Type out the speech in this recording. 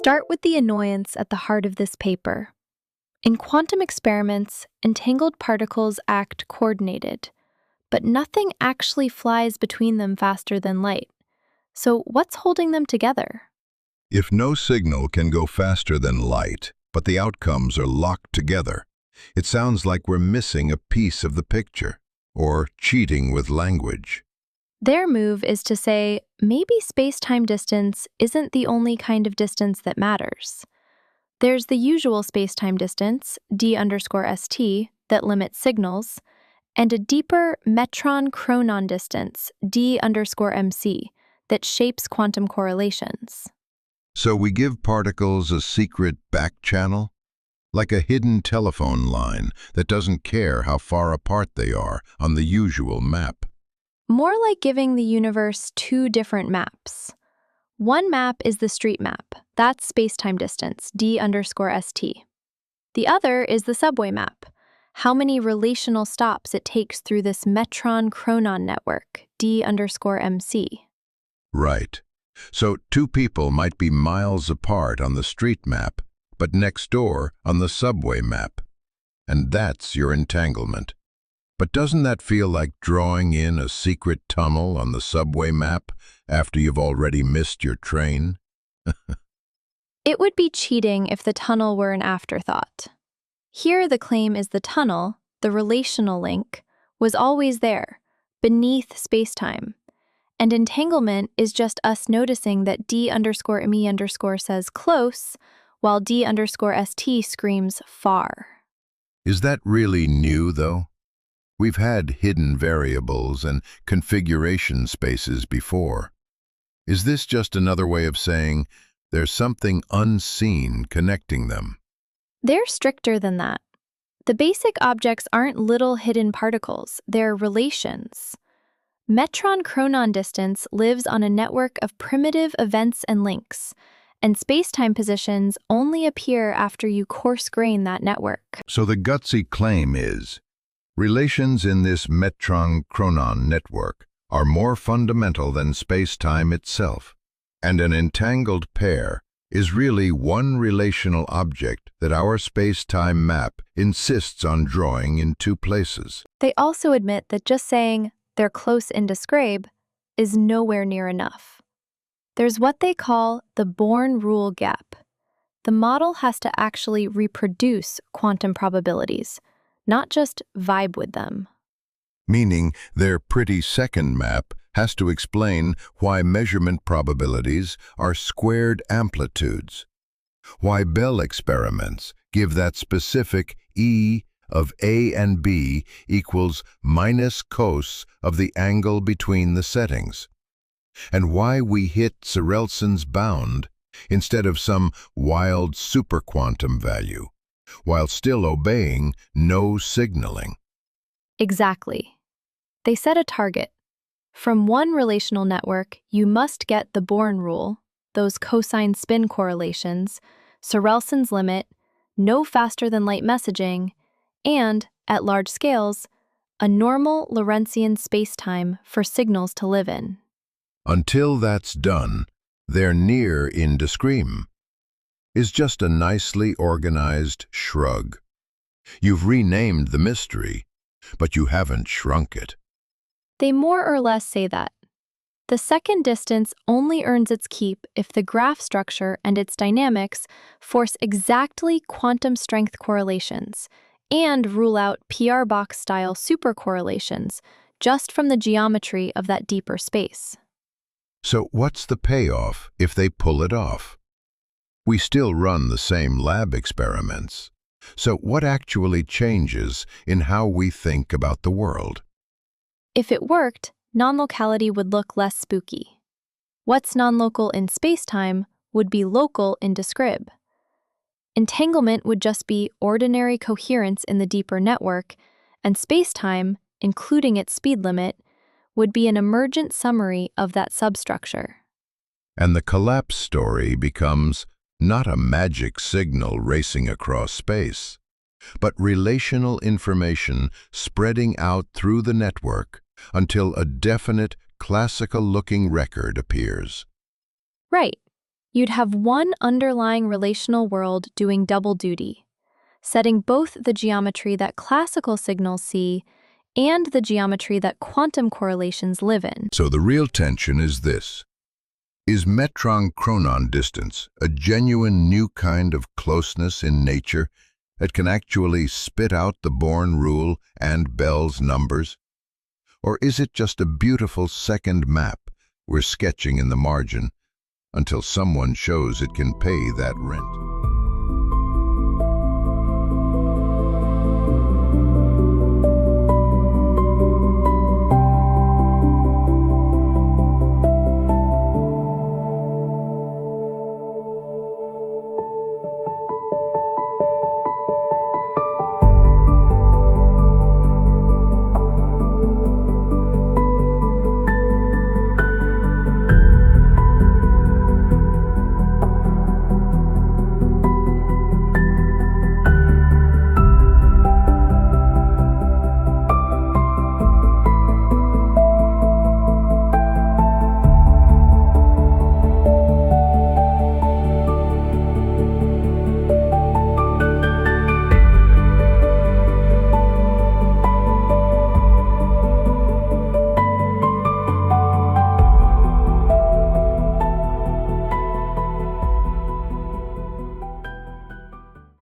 Start with the annoyance at the heart of this paper. In quantum experiments, entangled particles act coordinated, but nothing actually flies between them faster than light. So what's holding them together? If no signal can go faster than light, but the outcomes are locked together, it sounds like we're missing a piece of the picture, or cheating with language. Their move is to say, maybe space-time distance isn't the only kind of distance that matters. There's the usual space-time distance, d_st, that limits signals, and a deeper metron-chronon distance, d_mc, that shapes quantum correlations. So we give particles a secret back channel? Like a hidden telephone line that doesn't care how far apart they are on the usual map. More like giving the universe two different maps. One map is the street map, that's space-time distance, d_st. The other is the subway map, how many relational stops it takes through this metron-chronon network, d_mc. Right. So two people might be miles apart on the street map, but next door on the subway map. And that's your entanglement. But doesn't that feel like drawing in a secret tunnel on the subway map after you've already missed your train? It would be cheating if the tunnel were an afterthought. Here the claim is the tunnel, the relational link, was always there, beneath spacetime. And entanglement is just us noticing that d_me_ says close, while d_st screams far. Is that really new, though? We've had hidden variables and configuration spaces before. Is this just another way of saying there's something unseen connecting them? They're stricter than that. The basic objects aren't little hidden particles, they're relations. Metron-chronon distance lives on a network of primitive events and links, and spacetime positions only appear after you coarse-grain that network. So the gutsy claim is, relations in this metron-chronon network are more fundamental than space-time itself, and an entangled pair is really one relational object that our space-time map insists on drawing in two places. They also admit that just saying they're close in describe is nowhere near enough. There's what they call the Born rule gap. The model has to actually reproduce quantum probabilities, not just vibe with them. Meaning their pretty second map has to explain why measurement probabilities are squared amplitudes, why Bell experiments give that specific E of A and B equals minus cos of the angle between the settings, and why we hit Sorelson's bound instead of some wild superquantum value, while still obeying no signaling. Exactly. They set a target. From one relational network, you must get the Born rule, those cosine spin correlations, Sorelson's limit, no faster than light messaging, and, at large scales, a normal Lorentzian spacetime for signals to live in. Until that's done, they're near in discreme. Is just a nicely organized shrug. You've renamed the mystery, but you haven't shrunk it. They more or less say that. The second distance only earns its keep if the graph structure and its dynamics force exactly quantum strength correlations and rule out PR box-style supercorrelations just from the geometry of that deeper space. So what's the payoff if they pull it off? We still run the same lab experiments. So what actually changes in how we think about the world? If it worked, non-locality would look less spooky. What's non-local in spacetime would be local in describ. Entanglement would just be ordinary coherence in the deeper network, and spacetime, including its speed limit, would be an emergent summary of that substructure. And the collapse story becomes not a magic signal racing across space, but relational information spreading out through the network until a definite, classical-looking record appears. Right. You'd have one underlying relational world doing double duty, setting both the geometry that classical signals see and the geometry that quantum correlations live in. So the real tension is this. Is metron-chronon distance a genuine new kind of closeness in nature that can actually spit out the Born rule and Bell's numbers? Or is it just a beautiful second map we're sketching in the margin until someone shows it can pay that rent?